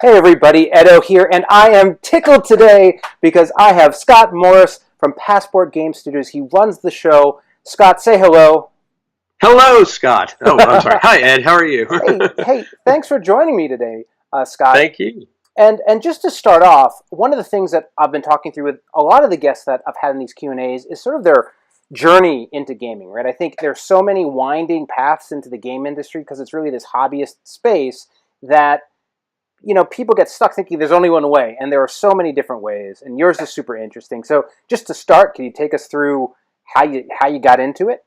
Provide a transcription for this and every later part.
Hey everybody, Edo here, and I am tickled today because I have Scott Morris from Passport Game Studios. He runs the show. Scott, say hello. Hello, Scott. Oh, I'm sorry. Hi, Ed. How are you? Hey, thanks for joining me today, Scott. Thank you. And just to start off, one of the things that I've been talking through with a lot of the guests that I've had in these Q&As is sort of their journey into gaming, right? I think there's so many winding paths into the game industry because it's really this hobbyist space that people get stuck thinking there's only one way, and there are so many different ways, and yours is super interesting. So just to start, can you take us through how you got into it?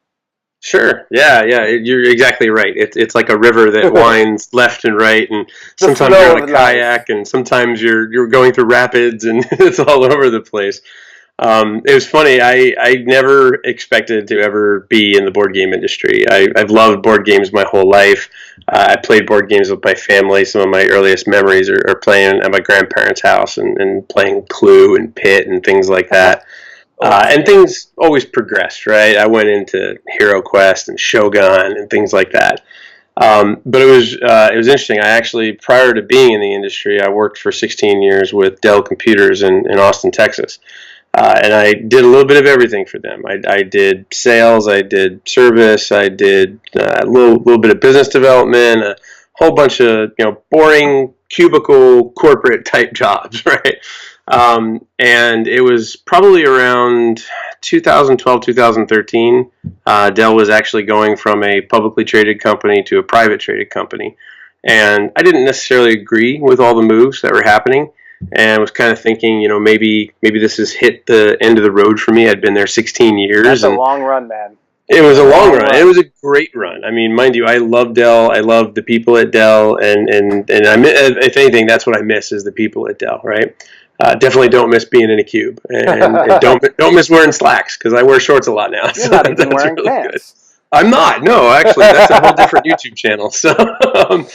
Sure. Yeah. You're exactly right. It's like a river that winds left and right, and sometimes you're on a kayak, and sometimes you're going through rapids, and it's all over the place. It was funny. I never expected to ever be in the board game industry. I've loved board games my whole life. I played board games with my family. Some of my earliest memories are playing at my grandparents' house and playing Clue and Pit and things like that. And things always progressed, right? I went into Hero Quest and Shogun and things like that. But it was interesting. I actually, prior to being in the industry, I worked for 16 years with Dell Computers in Austin, Texas. And I did a little bit of everything for them. I did sales, I did service, I did a little bit of business development, a whole bunch of boring cubicle corporate type jobs, right? And it was probably around 2012, 2013. Dell was actually going from a publicly traded company to a private traded company, and I didn't necessarily agree with all the moves that were happening. And was kind of thinking, maybe this has hit the end of the road for me. I'd been there 16 years. That's a long run, man. It was a long run. It was a great run. I mean, mind you, I love Dell. I love the people at Dell, and if anything, that's what I miss is the people at Dell, right? Definitely don't miss being in a cube, and don't miss wearing slacks because I wear shorts a lot now. You're not even wearing pants. Good. I'm not. No, actually, that's a whole different YouTube channel. So.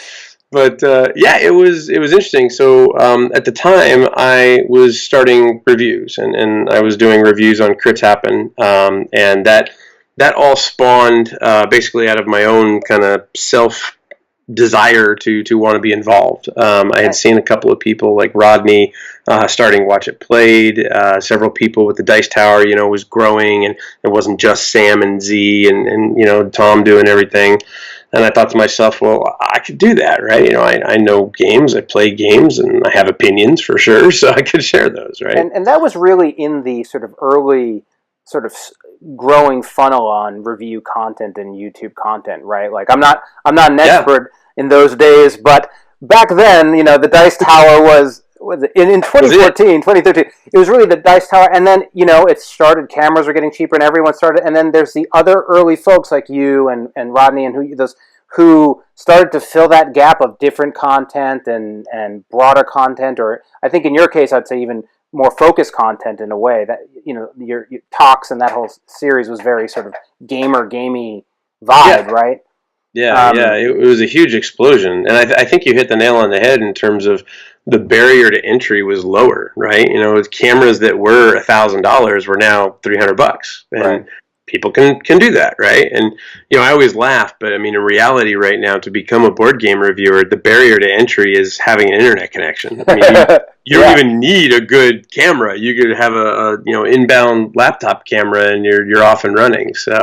But it was interesting. So at the time, I was starting reviews, and I was doing reviews on Crits Happen, and that all spawned basically out of my own kind of self desire to want to be involved. I had seen a couple of people like Rodney starting Watch It Played. Several people with the Dice Tower, was growing, and it wasn't just Sam and Z and Tom doing everything. And I thought to myself, well, I could do that, right? I know games, I play games, and I have opinions for sure, so I could share those, right? And that was really in the sort of early sort of growing funnel on review content and YouTube content, right? Like I'm not an expert in those days, but back then, the Dice Tower was in 2014, 2013, it was really the Dice Tower, and then, it started, cameras were getting cheaper, and everyone started, and then there's the other early folks like you and Rodney and who started to fill that gap of different content and broader content, or I think in your case, I'd say even more focused content in a way that, your talks and that whole series was very sort of gamey vibe, right? Yeah, it was a huge explosion, and I think you hit the nail on the head in terms of the barrier to entry was lower, right? Cameras that were $1,000 were now $300, and right. People can do that, right? And I always laugh, but I mean, in reality, right now, to become a board game reviewer, the barrier to entry is having an internet connection. I mean, you don't even need a good camera. You could have a inbound laptop camera, and you're off and running. So.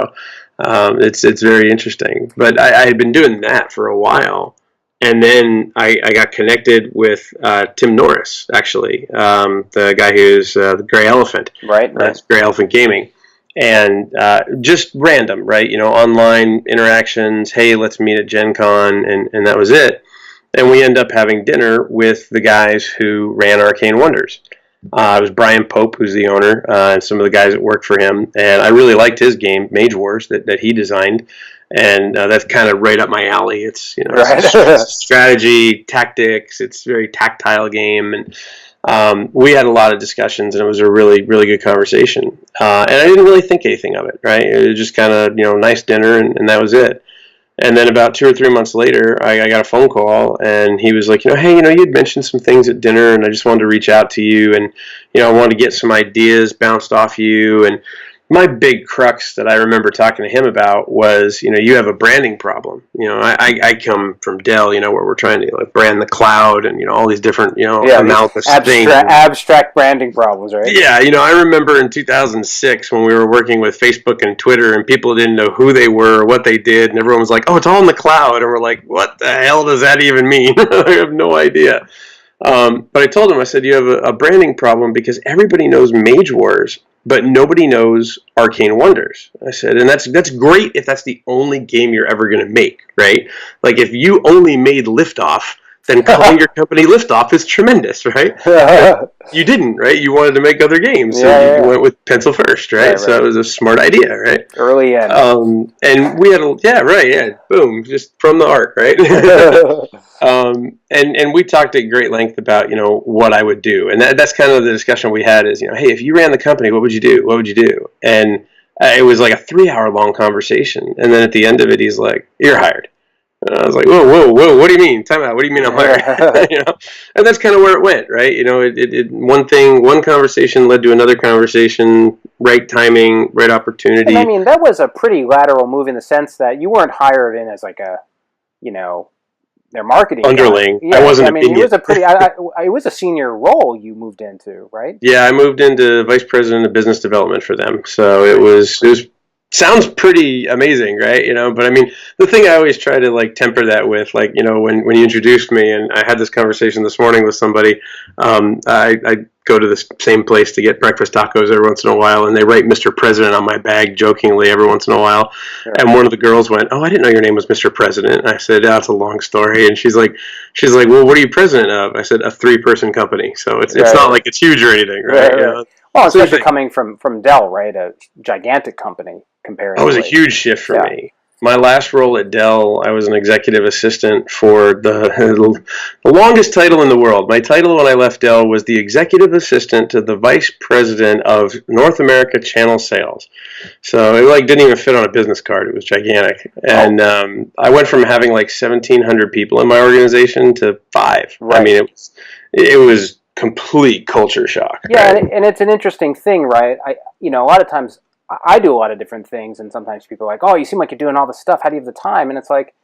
It's very interesting, but I had been doing that for a while, and then I got connected with Tim Norris, actually, the guy who's the Gray Elephant, right? That's Gray Elephant Gaming, and just random, right? Online interactions. Hey, let's meet at Gen Con, and that was it. And we end up having dinner with the guys who ran Arcane Wonders. It was Brian Pope, who's the owner, and some of the guys that worked for him. And I really liked his game, Mage Wars, that he designed. And that's kind of right up my alley. It's, right. It's strategy, tactics. It's a very tactile game. And we had a lot of discussions, and it was a really, really good conversation. And I didn't really think anything of it, right? It was just kind of, nice dinner, and that was it. And then about 2 or 3 months later, I got a phone call, and he was like, hey, you'd mentioned some things at dinner, and I just wanted to reach out to you, and, I wanted to get some ideas bounced off you, and, my big crux that I remember talking to him about was, you have a branding problem. I come from Dell, where we're trying to brand the cloud and, all these different, amalgamous things. Abstract branding problems, right? Yeah, I remember in 2006 when we were working with Facebook and Twitter and people didn't know who they were or what they did, and everyone was like, oh, it's all in the cloud. And we're like, what the hell does that even mean? I have no idea. But I told him, I said, you have a branding problem because everybody knows Mage Wars, but nobody knows Arcane Wonders. I said, and that's great if that's the only game you're ever going to make, right? Like if you only made Liftoff, then calling your company Liftoff is tremendous, right? You didn't, right? You wanted to make other games, so you went with Pencil First, right? So that was a smart idea, right? Early in. And we had boom, just from the arc, right? And we talked at great length about, what I would do. And that's kind of the discussion we had is, hey, if you ran the company, what would you do? What would you do? And it was like a 3-hour long conversation. And then at the end of it, he's like, you're hired. And I was like, whoa, what do you mean? Time out. What do you mean I'm hired? And that's kind of where it went, right? One conversation led to another conversation, right timing, right opportunity. And I mean, that was a pretty lateral move in the sense that you weren't hired in as like a, their marketing underling. Yeah, I wasn't. I mean, it was a pretty. It was a senior role you moved into, right? Yeah, I moved into vice president of business development for them. So it was sounds pretty amazing, right? But I mean, the thing I always try to temper that with, when you introduced me, and I had this conversation this morning with somebody, I go to the same place to get breakfast tacos every once in a while, and they write Mr. President on my bag jokingly every once in a while. Sure. And one of the girls went, "Oh, I didn't know your name was Mr. President." And I said, "That's a long story." And she's like, "Well, what are you president of?" I said, "A 3-person company." So it's not like it's huge or anything, right? Right. Well, especially coming from Dell, right? A gigantic company comparatively. It was a huge shift for me. My last role at Dell, I was an executive assistant for the longest title in the world. My title when I left Dell was the executive assistant to the vice president of North America channel sales. So it didn't even fit on a business card. It was gigantic. And I went from having 1,700 people in my organization to 5. Right. I mean, it was complete culture shock. Yeah, right? and it's an interesting thing, right? A lot of times I do a lot of different things, and sometimes people are like, oh, you seem like you're doing all this stuff. How do you have the time? And it's like,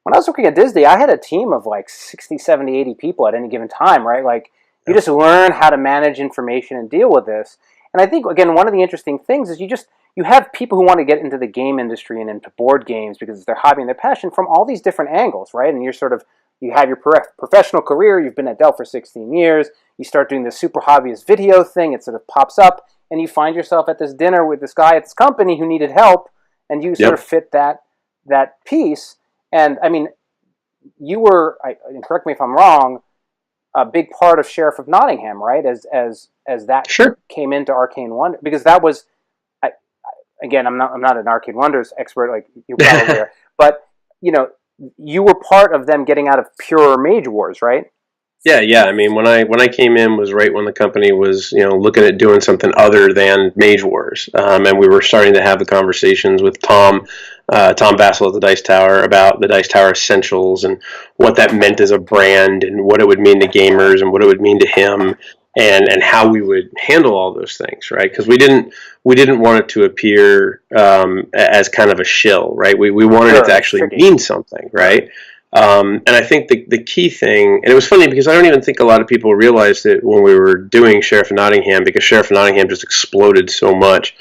when I was working at Disney, I had a team of 60, 70, 80 people at any given time, right? You just learn how to manage information and deal with this. And I think, again, one of the interesting things is you have people who want to get into the game industry and into board games because it's their hobby and their passion from all these different angles, right? And you have your professional career. You've been at Dell for 16 years. You start doing this super hobbyist video thing. It sort of pops up. And you find yourself at this dinner with this guy at this company who needed help, and you sort of fit that piece. And I mean, you were, and correct me if I'm wrong, a big part of Sheriff of Nottingham, right? As that came into Arcane Wonders, because that was, again, I'm not an Arcane Wonders expert like you probably are, but you were part of them getting out of pure Mage Wars, right? Yeah. I mean, when I came in was right when the company was, looking at doing something other than Mage Wars, and we were starting to have the conversations with Tom Vassell at the Dice Tower about the Dice Tower essentials and what that meant as a brand and what it would mean to gamers and what it would mean to him and how we would handle all those things, right? Because we didn't want it to appear as kind of a shill, right? We wanted it to actually mean something, right? And I think the key thing, and it was funny because I don't even think a lot of people realized it when we were doing Sheriff of Nottingham, because Sheriff of Nottingham just exploded so much.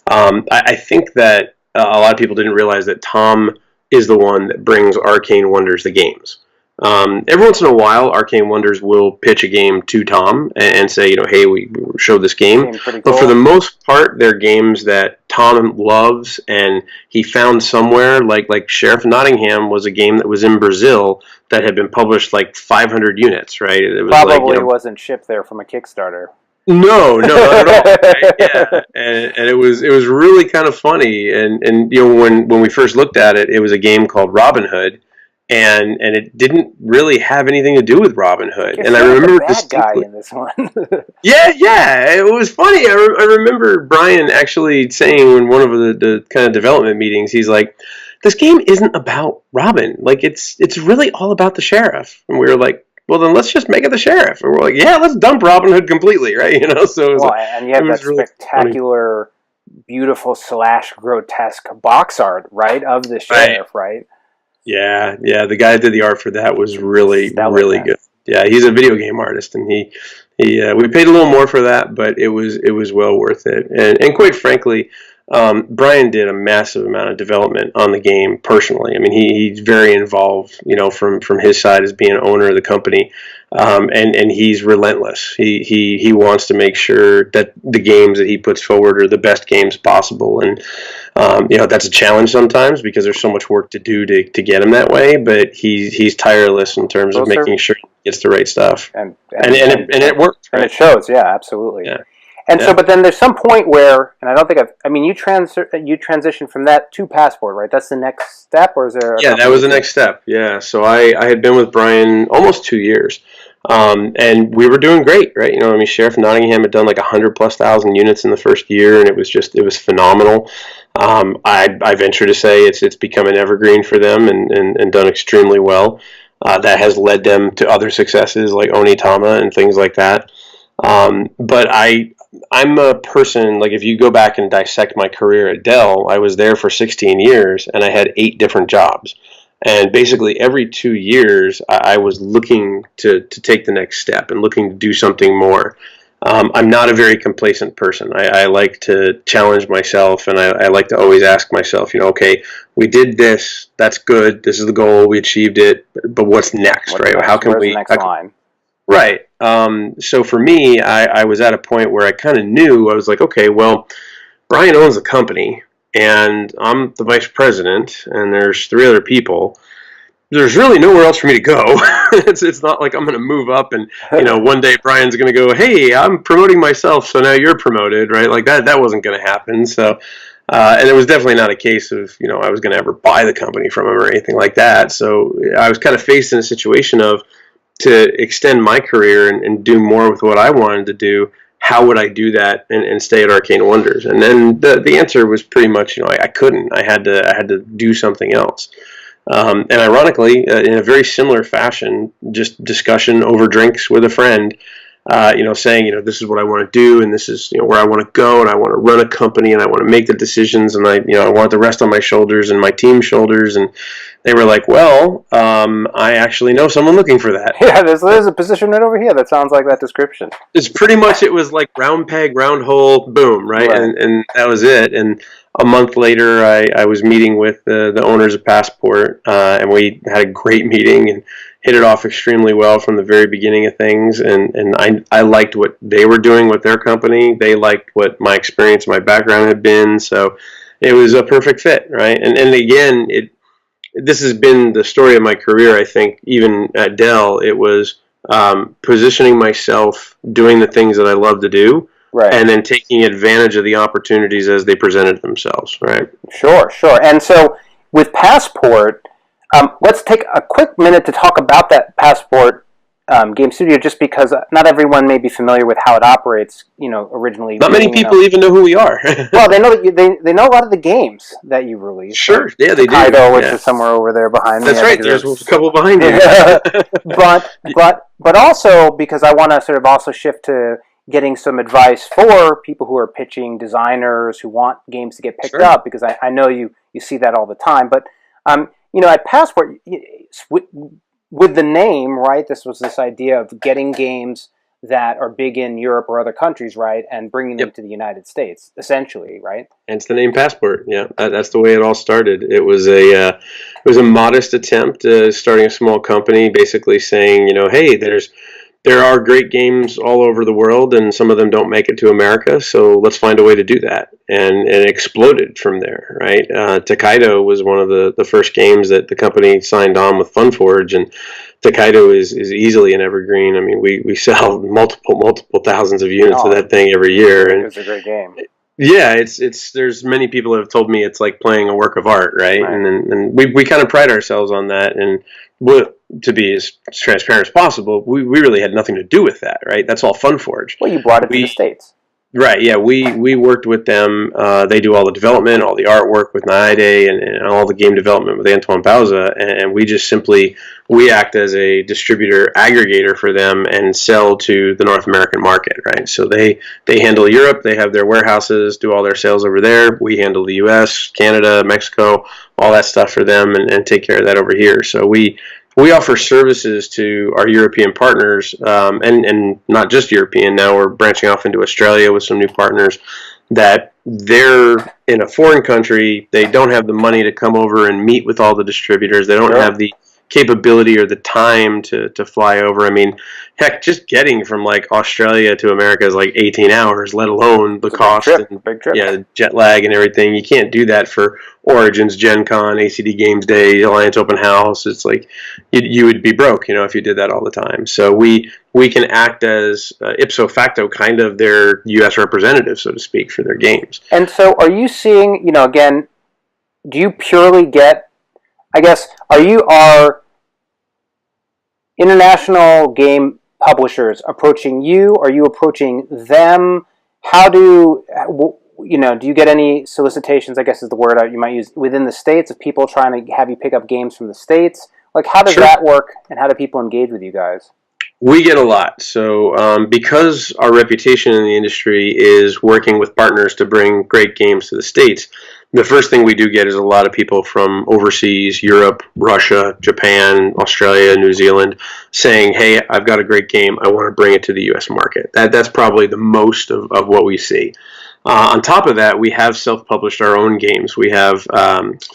I think that a lot of people didn't realize that Tom is the one that brings Arcane Wonders the games. Every once in a while, Arcane Wonders will pitch a game to Tom and say, hey, we showed this game. Cool. But for the most part, they're games that Tom loves and he found somewhere. Like Sheriff of Nottingham was a game that was in Brazil that had been published 500 units, right? It was probably wasn't shipped there from a Kickstarter. No, not at all. Right? Yeah, and it was really kind of funny. And when we first looked at it, it was a game called Robin Hood. And it didn't really have anything to do with Robin Hood. And I remember the bad guy in this one. yeah, it was funny. I remember Brian actually saying in one of the kind of development meetings, he's like, "This game isn't about Robin. It's really all about the sheriff." And we were like, "Well, then let's just make it the sheriff." And we're like, "Yeah, let's dump Robin Hood completely, right?" So it was, and you have that really spectacular beautiful / grotesque box art, right, of the sheriff, right? Yeah, the guy that did the art for that was really, Stellar, really man. good. Yeah, he's a video game artist, and he we paid a little more for that, but it was well worth it. And quite frankly, Brian did a massive amount of development on the game personally. I mean, he's very involved, from his side as being owner of the company, and he's relentless. He wants to make sure that the games that he puts forward are the best games possible, and that's a challenge sometimes because there's so much work to do to get him that way. But he's tireless in terms of making sure he gets the right stuff, and it works. Right? And it shows, yeah, absolutely. Yeah. And so, but then there's some point where, and I don't think you transitioned from that to Passport, right? That's the next step, or is there? Yeah, that was the next step. Yeah, so I had been with Brian almost 2 years, and we were doing great, right? Sheriff Nottingham had done like 100,000+ units in the first year, and it was phenomenal. I venture to say it's become an evergreen for them and done extremely well. That has led them to other successes like Onitama and things like that. But I'm a person, like if you go back and dissect my career at Dell, I was there for 16 years and I had 8 different jobs. And basically every 2 years, I was looking to take the next step and looking to do something more. I'm not a very complacent person. I like to challenge myself, and I like to always ask myself, okay, we did this, that's good, this is the goal, we achieved it, but what's next, right? How can we... Where's the next line? Right. So for me, I was at a point where I kind of knew, I was like, okay, well, Brian owns the company, and I'm the vice president, and there's 3 other people. There's really nowhere else for me to go. It's not like I'm going to move up and, one day Brian's going to go, hey, I'm promoting myself, so now you're promoted, right? Like that wasn't going to happen. So, and it was definitely not a case of, I was going to ever buy the company from him or anything like that. So I was kind of faced in a situation of, to extend my career and do more with what I wanted to do, how would I do that and stay at Arcane Wonders? And then the answer was pretty much, I couldn't. I had to do something else. And ironically, in a very similar fashion, just discussion over drinks with a friend, saying, this is what I want to do, and this is, where I want to go, and I want to run a company, and I want to make the decisions, and I want the rest on my shoulders and my team's shoulders. And they were like, well, I actually know someone looking for that. Yeah, there's a position right over here that sounds like that description. It's pretty much, it was like round peg, round hole, boom, right? And that was it. And a month later, I was meeting with the owners of Passport, and we had a great meeting and hit it off extremely well from the very beginning of things. And I liked what they were doing with their company. They liked what my experience, my background had been. So it was a perfect fit, right? And again, this has been the story of my career. I think even at Dell, it was positioning myself, doing the things that I love to do. Right. And then taking advantage of the opportunities as they presented themselves, right? Sure. And so with Passport, let's take a quick minute to talk about that Passport game studio, just because not everyone may be familiar with how it operates. Originally, not many people even know who we are. Well, they know that they know a lot of the games that you released. Sure, like, yeah, they do. Kaido, which is somewhere over there behind me. That's right. There's a couple behind you. but also because I want to sort of also shift to getting some advice for people who are pitching, designers who want games to get picked up, because I know you see that all the time. But at Passport, with the name, right, this was this idea of getting games that are big in Europe or other countries, right, and bringing them to the United States, essentially, right? Hence the name Passport. Yeah, that's the way it all started. It was a modest attempt, starting a small company, basically saying, hey, there are great games all over the world, and some of them don't make it to America, so let's find a way to do that. And it exploded from there, right? Takedo was one of the first games that the company signed on with FunForge, and Takedo is easily an evergreen. I mean, we sell multiple thousands of units of that thing every year. And it's a great game. Yeah, it's there's many people that have told me it's like playing a work of art, right? And we kind of pride ourselves on that, and to be as transparent as possible, we really had nothing to do with that, right? That's all FunForge. Well, you brought it to the States. Right, yeah, we worked with them. They do all the development, all the artwork with Naide, and all the game development with Antoine Bauza, and we just simply we act as a distributor aggregator for them and sell to the North American market, right? So they handle Europe, they have their warehouses, do all their sales over there. We handle the U.S., Canada, Mexico, all that stuff for them, and take care of that over here. So we offer services to our European partners, and not just European. Now we're branching off into Australia with some new partners that they're in a foreign country. They don't have the money to come over and meet with all the distributors. They don't have the capability or the time to fly over. I mean, heck, just getting from like Australia to America is like 18 hours, let alone the cost and yeah, jet lag and everything. You can't do that for Origins, Gen Con, ACD Games Day, Alliance Open House. It's like you would be broke, if you did that all the time. So we can act as ipso facto kind of their U.S. representative, so to speak, for their games. And so are you seeing, again, do you purely get, I guess, are international game publishers approaching you? Are you approaching them? How do you get any solicitations, I guess is the word you might use, within the States of people trying to have you pick up games from the States? Like, how does that work, and how do people engage with you guys? We get a lot. So because our reputation in the industry is working with partners to bring great games to the States, the first thing we do get is a lot of people from overseas, Europe, Russia, Japan, Australia, New Zealand, saying, hey, I've got a great game. I want to bring it to the U.S. market. That's probably the most of what we see. On top of that, we have self-published our own games. We have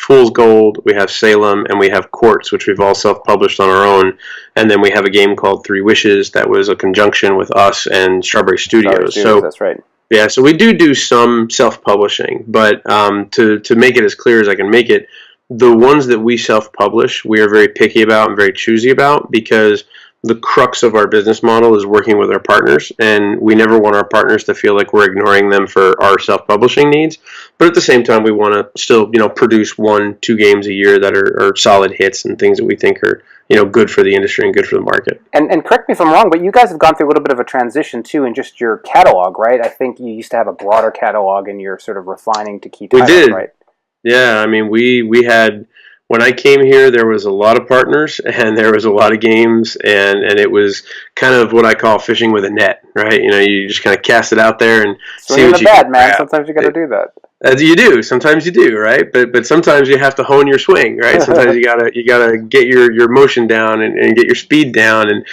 Fool's Gold, we have Salem, and we have Quartz, which we've all self-published on our own. And then we have a game called Three Wishes that was a conjunction with us and Strawberry Studios. So that's right. Yeah, so we do some self-publishing, but to make it as clear as I can make it, the ones that we self-publish, we are very picky about and very choosy about because the crux of our business model is working with our partners, and we never want our partners to feel like we're ignoring them for our self-publishing needs. But at the same time, we want to still, produce 1-2 games a year that are solid hits and things that we think are, good for the industry and good for the market. And correct me if I'm wrong, but you guys have gone through a little bit of a transition too in just your catalog, right? I think you used to have a broader catalog, and you're sort of refining to key titles, we did. Right? Yeah, I mean, we had. When I came here, there was a lot of partners and there was a lot of games, and it was kind of what I call fishing with a net, right? You just kind of cast it out there and see what you can grab. Sometimes you got to do that. As you do, sometimes you do, right? But sometimes you have to hone your swing, right? Sometimes you gotta get your motion down and get your speed down, and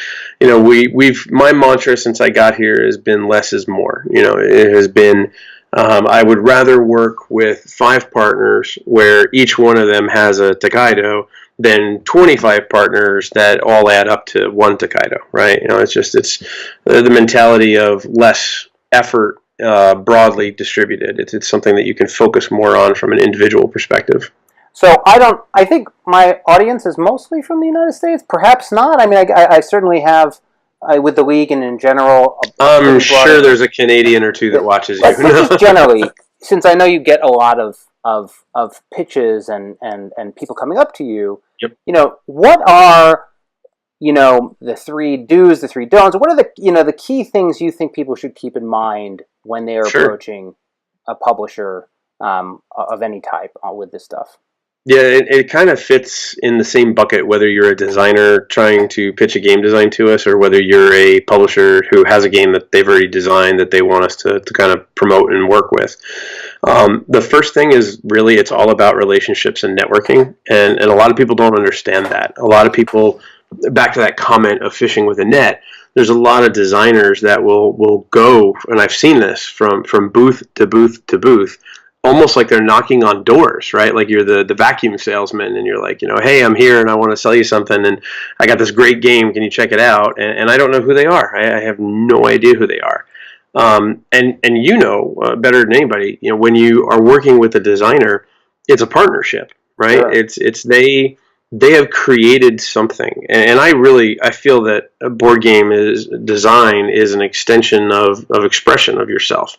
my mantra since I got here has been less is more. It has been. I would rather work with 5 partners where each one of them has a Tokaido than 25 partners that all add up to 1 Tokaido, right? It's the mentality of less effort broadly distributed. It's something that you can focus more on from an individual perspective. So I think my audience is mostly from the United States. Perhaps not. I mean, I certainly have. With the league and in general, I'm sure there's a Canadian or two that watches you. Just generally, since I know you get a lot of pitches and people coming up to you, yep. What are the 3 do's, the 3 don'ts? What are the key things you think people should keep in mind when they are approaching a publisher of any type with this stuff? Yeah, it kind of fits in the same bucket whether you're a designer trying to pitch a game design to us or whether you're a publisher who has a game that they've already designed that they want us to kind of promote and work with. The first thing is really it's all about relationships and networking, and a lot of people don't understand that. A lot of people, back to that comment of fishing with a net, there's a lot of designers that will go, and I've seen this from booth to booth to booth, almost like they're knocking on doors, right? Like you're the vacuum salesman and you're like, hey, I'm here and I want to sell you something and I got this great game. Can you check it out? And I don't know who they are. I have no idea who they are. And better than anybody, when you are working with a designer, it's a partnership, right? Sure. It's they have created something. And I feel that a board game design is an extension of expression of yourself.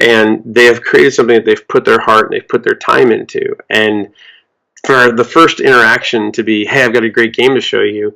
And they have created something that they've put their heart and they've put their time into. And for the first interaction to be, hey, I've got a great game to show you,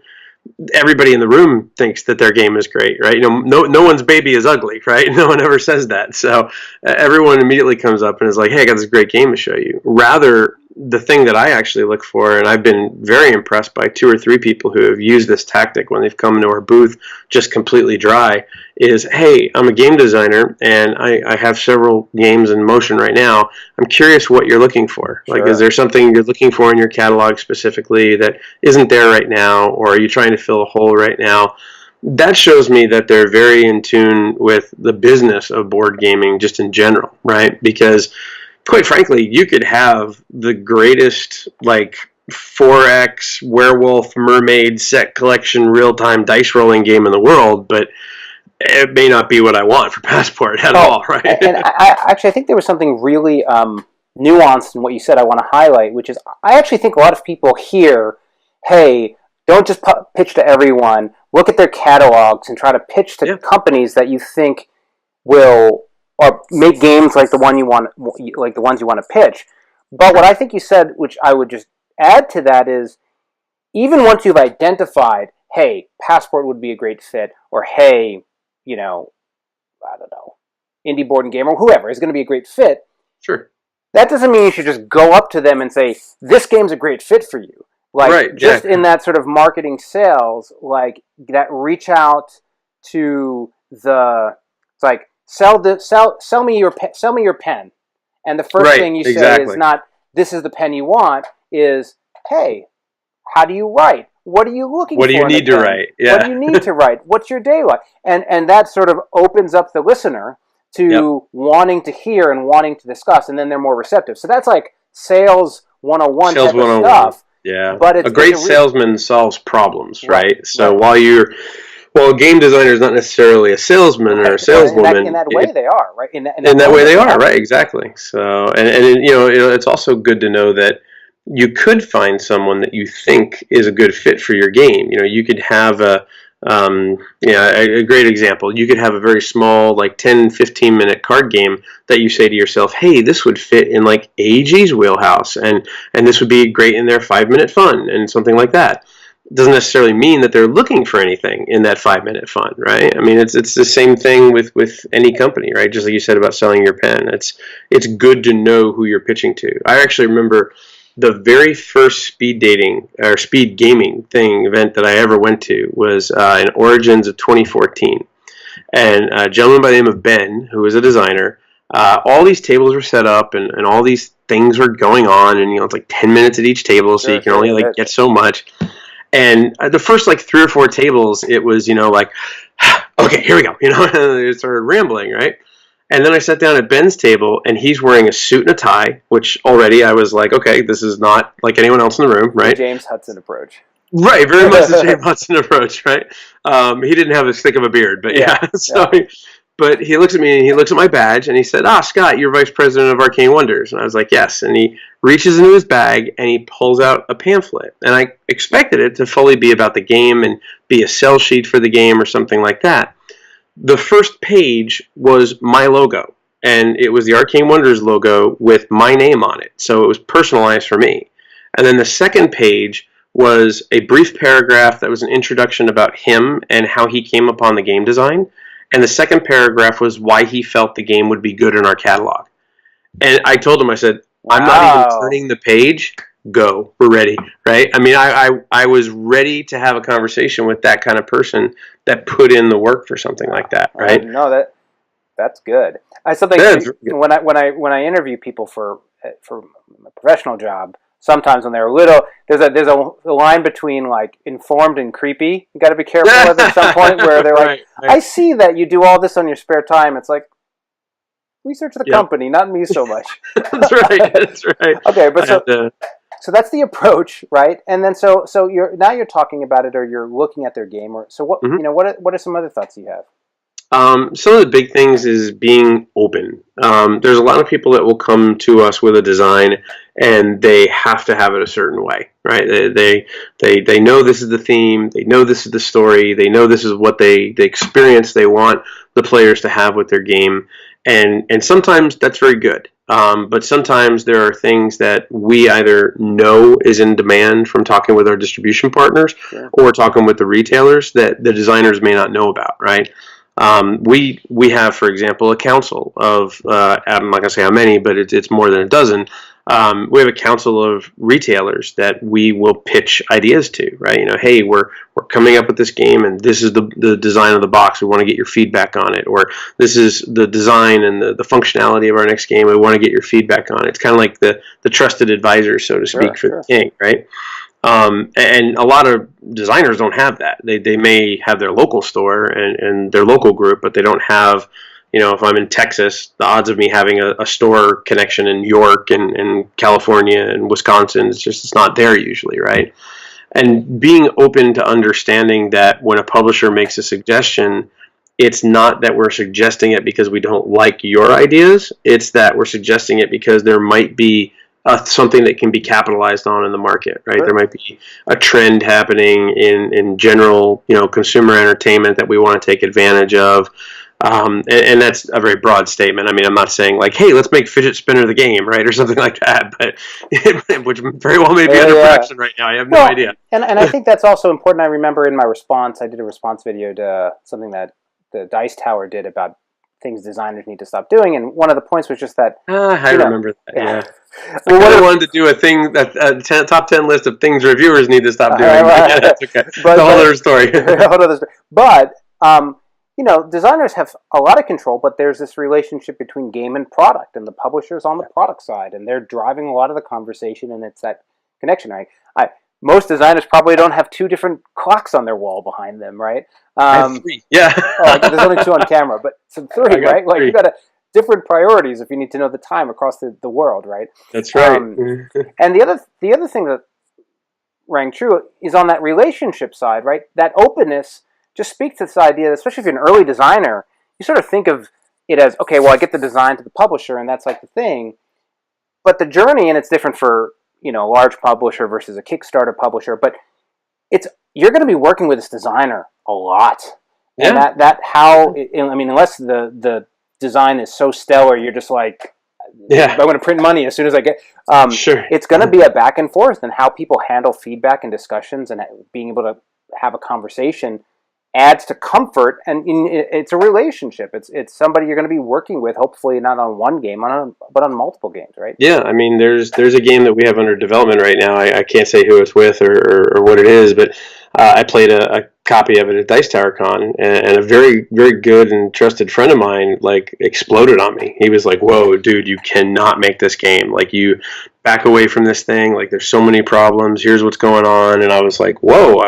everybody in the room thinks that their game is great, right? No one's baby is ugly, right? No one ever says that. So everyone immediately comes up and is like, hey, I got this great game to show you. Rather, the thing that I actually look for, and I've been very impressed by 2 or 3 people who have used this tactic when they've come into our booth just completely dry, is, hey, I'm a game designer and I have several games in motion right now. I'm curious what you're looking for. Sure. Like, is there something you're looking for in your catalog specifically that isn't there right now, or are you trying to fill a hole right now? That shows me that they're very in tune with the business of board gaming just in general, right? Because quite frankly, you could have the greatest, like, 4X werewolf mermaid set collection real-time dice rolling game in the world, but it may not be what I want for Passport at all, right? And I think there was something really nuanced in what you said I want to highlight, which is I actually think a lot of people hear, hey, don't just pitch to everyone, look at their catalogs and try to pitch to companies that you think will or make games like the ones you want to pitch. But what I think you said, which I would just add to that, is even once you've identified, hey, Passport would be a great fit, or hey, I don't know, Indie Board and Game or whoever is going to be a great fit. Sure. That doesn't mean you should just go up to them and say, this game's a great fit for you. Like, right, just in that sort of marketing sales, like that reach out to it's like, sell me your pen. And the first thing you say is not, this is the pen you want, is, hey, how do you write? What are you looking for? What do you need to write? Yeah. What do you need to write? What's your day like? And that sort of opens up the listener to wanting to hear and wanting to discuss, and then they're more receptive. So that's like sales 101 type of stuff. Yeah, but a great salesman solves problems, right? So while a game designer is not necessarily a salesman or a saleswoman, in that way they are, right? In that way they are, right? Exactly. So, and it's also good to know that you could find someone that you think is a good fit for your game. You could have a great example. You could have a very small, like 10, 15-minute card game that you say to yourself, hey, this would fit in like AEG's wheelhouse, and this would be great in their 5-minute fun and something like that. It doesn't necessarily mean that they're looking for anything in that 5-minute fun, right? I mean, it's the same thing with any company, right? Just like you said about selling your pen. It's good to know who you're pitching to. I actually remember the very first speed dating or speed gaming event that I ever went to was in Origins of 2014. And a gentleman by the name of Ben, who was a designer, all these tables were set up and all these things were going on, and it's like 10 minutes at each table, so you can only get so much. And the first like 3 or 4 tables, it was like, okay, here we go, and it started rambling, right? And then I sat down at Ben's table, and he's wearing a suit and a tie, which already I was like, okay, this is not like anyone else in the room, right? The James Hudson approach. Right, very much the James Hudson approach, right? He didn't have as thick of a beard, but yeah. But he looks at me, and he looks at my badge, and he said, Scott, you're Vice President of Arcane Wonders. And I was like, yes. And he reaches into his bag, and he pulls out a pamphlet. And I expected it to fully be about the game and be a sell sheet for the game or something like that. The first page was my logo, and it was the Arcane Wonders logo with my name on it, so it was personalized for me. And then the second page was a brief paragraph that was an introduction about him and how he came upon the game design, and the second paragraph was why he felt the game would be good in our catalog. And I told him, I said, I'm not even turning the page. Go, we're ready, right? I mean, I was ready to have a conversation with that kind of person that put in the work for something like that, right? No, that's good. I still think when I interview people for a professional job, sometimes when they're little, there's a line between like informed and creepy. You got to be careful with at some point where they're like, right. I see that you do all this on your spare time. It's like, research the company, not me so much. That's right. Okay, but so that's the approach, right? And then so you're talking about it, or you're looking at their game, or so what? What are some other thoughts you have? Some of the big things is being open. There's a lot of people that will come to us with a design, and they have to have it a certain way, right? They know this is the theme, they know this is the story, they know this is what the experience they want the players to have with their game, and sometimes that's very good. But sometimes there are things that we either know is in demand from talking with our distribution partners, Sure. or talking with the retailers that the designers may not know about, right? We have, for example, a council of I'm not gonna say how many, but it's more than a dozen. We have a council of retailers that we will pitch ideas to, right? Hey, we're coming up with this game, and this is the design of the box. We want to get your feedback on it, or this is the design and the functionality of our next game. We want to get your feedback on it. It's kind of like the trusted advisor, so to speak, for the king, right? And a lot of designers don't have that. They may have their local store and their local group, but they don't have, if I'm in Texas, the odds of me having a store connection in New York and California and Wisconsin, it's not there usually, right? And being open to understanding that when a publisher makes a suggestion, it's not that we're suggesting it because we don't like your ideas. It's that we're suggesting it because there might be something that can be capitalized on in the market, right? There might be a trend happening in general, consumer entertainment that we want to take advantage of. And that's a very broad statement. I mean, I'm not saying like, hey, let's make Fidget Spinner the game, right, or something like that, but which very well may be under production right now. I have no idea. And I think that's also important. I remember in my response, I did a response video to something that the Dice Tower did about things designers need to stop doing, and one of the points was just that. I remember that. Yeah. Well, I wanted to do a thing that top 10 list of things reviewers need to stop doing. Yeah, that's okay. But, a whole other story. But designers have a lot of control, but there's this relationship between game and product, and the publisher's on the product side, and they're driving a lot of the conversation, and it's that connection. Right? Most designers probably don't have two different clocks on their wall behind them, right? I have three. Yeah. There's only two on camera, but some three, right? Like you got different priorities if you need to know the time across the world, right? That's right. And the other thing that rang true is on that relationship side, right? That openness just speaks to this idea, especially if you're an early designer, you sort of think of it as, okay, well, I get the design to the publisher, and that's like the thing. But the journey, and it's different for a large publisher versus a Kickstarter publisher, but you're going to be working with this designer a lot. And unless the design is so stellar, you're just like, I'm going to print money as soon as I get. Sure. It's going to be a back and forth, and how people handle feedback and discussions and being able to have a conversation adds to comfort, and it's a relationship. It's somebody you're going to be working with, hopefully not on one game, but on multiple games, right? Yeah, I mean, there's a game that we have under development right now. I can't say who it's with or what it is, but I played a copy of it at Dice Tower Con, and a very, very good and trusted friend of mine exploded on me. He was like, "Whoa, dude, you cannot make this game. Like, you back away from this thing. Like, there's so many problems. Here's what's going on." And I was like, "Whoa!"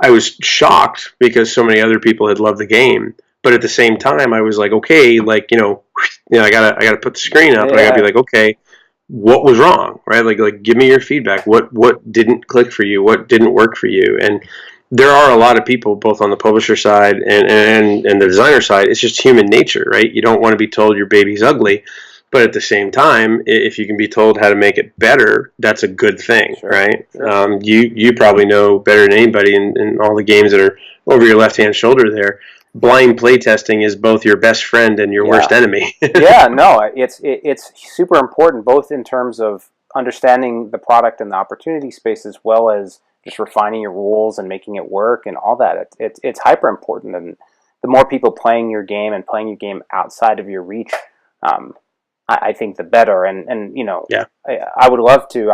I was shocked because so many other people had loved the game, but at the same time, I was like, okay, I gotta put the screen up, and I gotta be like, okay, what was wrong, right? Like, give me your feedback. What didn't click for you? What didn't work for you? And there are a lot of people, both on the publisher side and the designer side. It's just human nature, right? You don't want to be told your baby's ugly. But at the same time, if you can be told how to make it better, that's a good thing, right? Sure. You probably know better than anybody in all the games that are over your left-hand shoulder there. Blind playtesting is both your best friend and your worst enemy. It's super important, both in terms of understanding the product and the opportunity space, as well as just refining your rules and making it work and all that. It's hyper important, and the more people playing your game and playing your game outside of your reach, I think the better. And I would love to.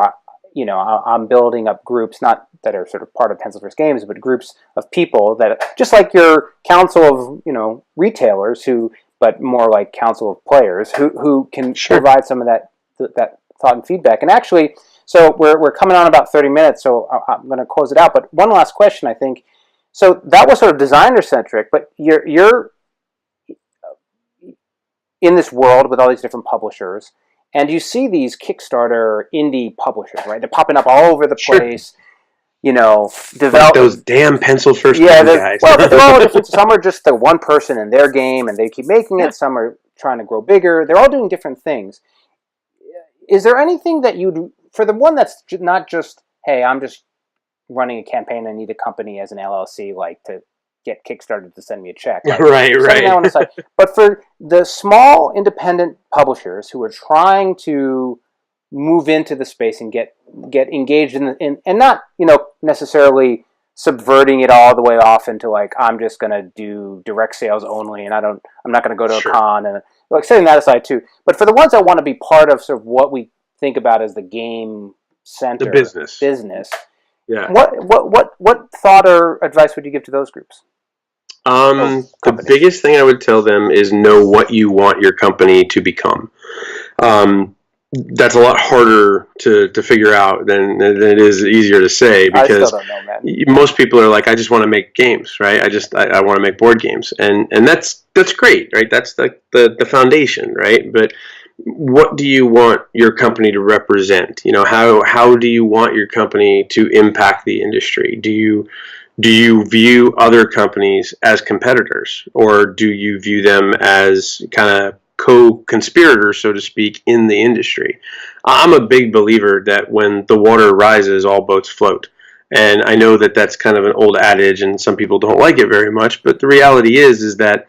I'm building up groups, not that are sort of part of Pencil First Games, but groups of people that, just like your council of retailers, but more like council of players who can provide some of that thought and feedback. And actually, so we're coming on about 30 minutes, so I'm going to close it out. But one last question, I think. So that was sort of designer centric, but you're in this world with all these different publishers, and you see these Kickstarter indie publishers, right? They're popping up all over the place. Develop those damn Pencil First Game guys. Well, but they're all different. Some are just the one person in their game, and they keep making it. Some are trying to grow bigger. They're all doing different things. Is there anything that you'd, for the one that's not just, hey, I'm just running a campaign, I need a company as an LLC, to get Kickstarter to send me a check. Right, setting right. that on the side. But for the small independent publishers who are trying to move into the space and get engaged in and not necessarily subverting it all the way off into like I'm just going to do direct sales only and I'm not going to go to a con, and like setting that aside too. But for the ones that want to be part of sort of what we think about as the game center, the business. Yeah. What thought or advice would you give to those groups? The biggest thing I would tell them is know what you want your company to become. That's a lot harder to figure out than it is easier to say, because I still don't know, man. Most people are like, I just want to make games, right? I want to make board games, and that's great, right? That's the foundation, right? But what do you want your company to represent? How do you want your company to impact the industry? Do you view other companies as competitors, or do you view them as kind of co-conspirators, so to speak, in the industry? I'm a big believer that when the water rises, all boats float. And I know that that's kind of an old adage and some people don't like it very much, but the reality is that,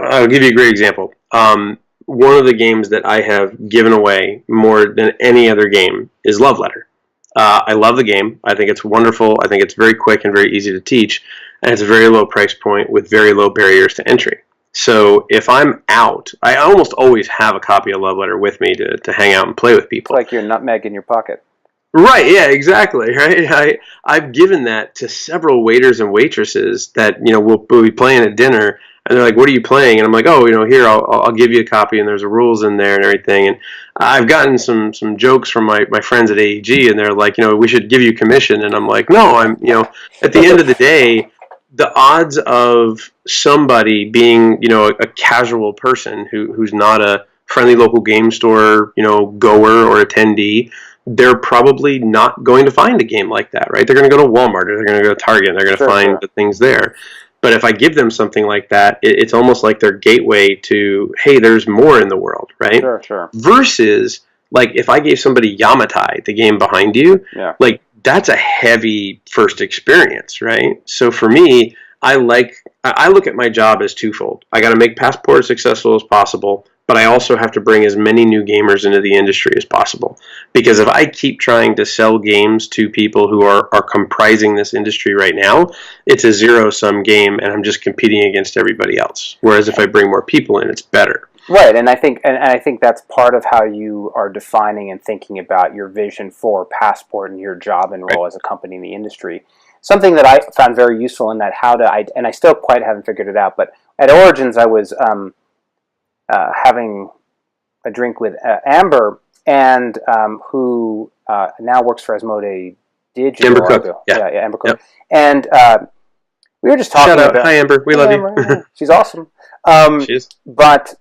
I'll give you a great example. One of the games that I have given away more than any other game is Love Letter. I love the game. I think it's wonderful. I think it's very quick and very easy to teach, and it's a very low price point with very low barriers to entry. So if I'm out, I almost always have a copy of Love Letter with me to hang out and play with people. It's like your nutmeg in your pocket. Right, yeah, exactly, right? I've given that to several waiters and waitresses that, we'll be playing at dinner, and they're like, what are you playing? And I'm like, oh, here, I'll give you a copy, and there's rules in there and everything. And I've gotten some jokes from my friends at AEG, and they're like, we should give you commission. And I'm like, no, at the end of the day, the odds of somebody being, a casual person who's not a friendly local game store, goer or attendee, they're probably not going to find a game like that, right? They're going to go to Walmart, or they're going to go to Target, and they're going to find the things there. But if I give them something like that, it's almost like their gateway to, hey, there's more in the world, right? Sure. Versus, like, if I gave somebody Yamatai, the game behind you, like, that's a heavy first experience, right? So for me, I look at my job as twofold. I got to make Passport as successful as possible, but I also have to bring as many new gamers into the industry as possible. Because if I keep trying to sell games to people who are comprising this industry right now, it's a zero-sum game, and I'm just competing against everybody else. Whereas if I bring more people in, it's better. Right, and I think that's part of how you are defining and thinking about your vision for Passport and your job and role as a company in the industry. Something that I found very useful in that and I still quite haven't figured it out, but at Origins I was having a drink with Amber, and who now works for Asmodee Digital. Amber Cook. Yeah, Amber Cook. Yep. And we were just talking about... Hi, Amber. We love Amber, you. She's awesome. She is. But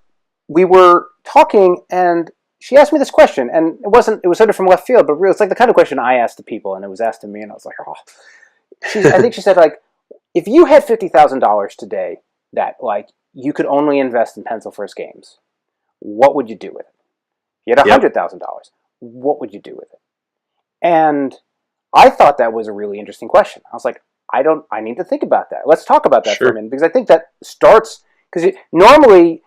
we were talking, and she asked me this question, and it was sort of from left field, but really, it's like the kind of question I asked to people, and it was asked to me, and I was like, oh. I think she said, like, if you had $50,000 today that, like, you could only invest in pencil first games, what would you do with it? If you had $100,000, what would you do with it? And I thought that was a really interesting question. I was like, I need to think about that. Let's talk about that for a minute, because I think that starts, because normally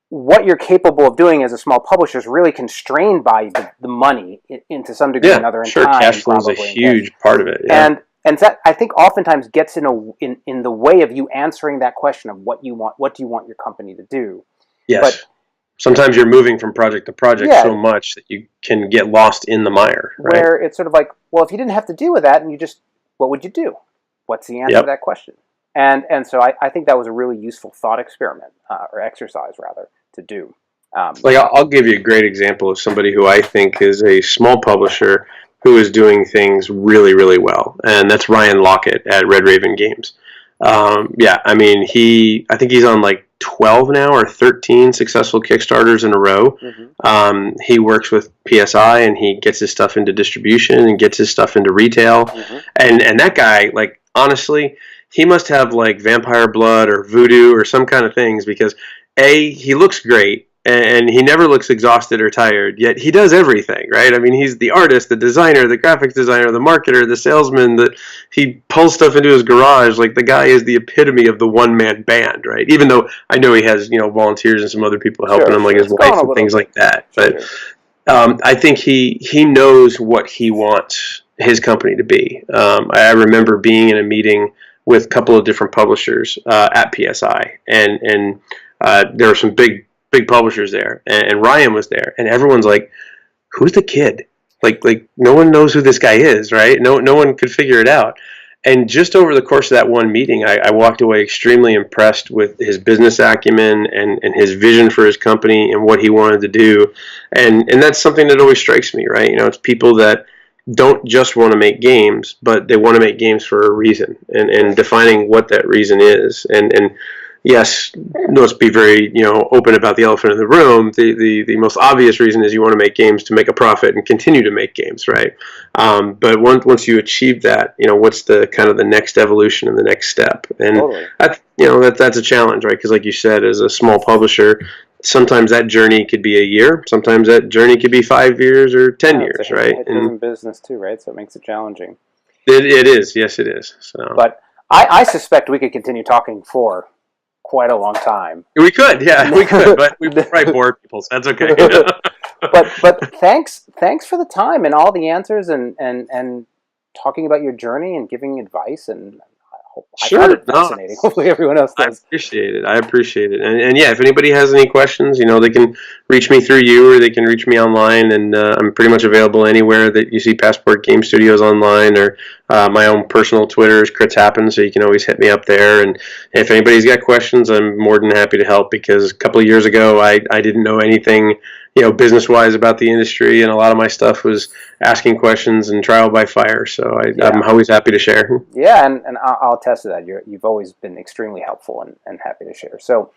what you're capable of doing as a small publisher is really constrained by the money into some degree or another. Cash flow is a huge part of it. Yeah. And that, I think, oftentimes gets in the way of you answering that question of what do you want your company to do. Yes. But sometimes you're moving from project to project so much that you can get lost in the mire. Right? Where it's sort of like, well, if you didn't have to deal with that, and what would you do? What's the answer to that question? And so I think that was a really useful thought experiment, or exercise rather, to do. I'll give you a great example of somebody who I think is a small publisher who is doing things really, really well, and that's Ryan Lockett at Red Raven Games. I think he's on like 12 now or 13 successful Kickstarters in a row. Mm-hmm. He works with PSI, and he gets his stuff into distribution and gets his stuff into retail. Mm-hmm. And that guy, like, honestly, he must have like vampire blood or voodoo or some kind of things, because A, he looks great, and he never looks exhausted or tired, yet he does everything, right? I mean, he's the artist, the designer, the graphics designer, the marketer, the salesman, that he pulls stuff into his garage. Like, the guy is the epitome of the one-man band, right? Even though I know he has, volunteers and some other people helping him, like his wife and things like that. But I think he knows what he wants his company to be. I remember being in a meeting with a couple of different publishers at PSI, and there were some big publishers there, and Ryan was there, and everyone's like, "Who's the kid?" Like no one knows who this guy is, right? No one could figure it out. And just over the course of that one meeting, I walked away extremely impressed with his business acumen and his vision for his company and what he wanted to do. And that's something that always strikes me, right? It's people that don't just want to make games, but they want to make games for a reason, and defining what that reason is. And yes, let's be very open about the elephant in the room. The most obvious reason is you want to make games to make a profit and continue to make games, right? But once you achieve that, what's the kind of the next evolution and the next step? And totally. That's a challenge, right? Because like you said, as a small publisher, sometimes that journey could be a year. Sometimes that journey could be 5 years or 10 years, right? It's in business too, right? So it makes it challenging. It is. Yes, it is. So, but I suspect we could continue talking for quite a long time. We could, but we probably bore people, so that's okay. but thanks for the time and all the answers and talking about your journey and giving advice, and I found it fascinating. Hopefully everyone else does. I appreciate it. And yeah, if anybody has any questions, they can reach me through you, or they can reach me online, and I'm pretty much available anywhere that you see Passport Game Studios online, or my own personal Twitter is Crits Happen, so you can always hit me up there. And if anybody's got questions, I'm more than happy to help, because a couple of years ago I didn't know anything business-wise about the industry, and a lot of my stuff was asking questions and trial by fire. So I'm always happy to share. Yeah, and I'll attest to that. You've always been extremely helpful and happy to share. So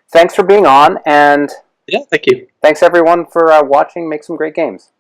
thanks for being on, and yeah, thank you. Thanks everyone for watching. Make some great games.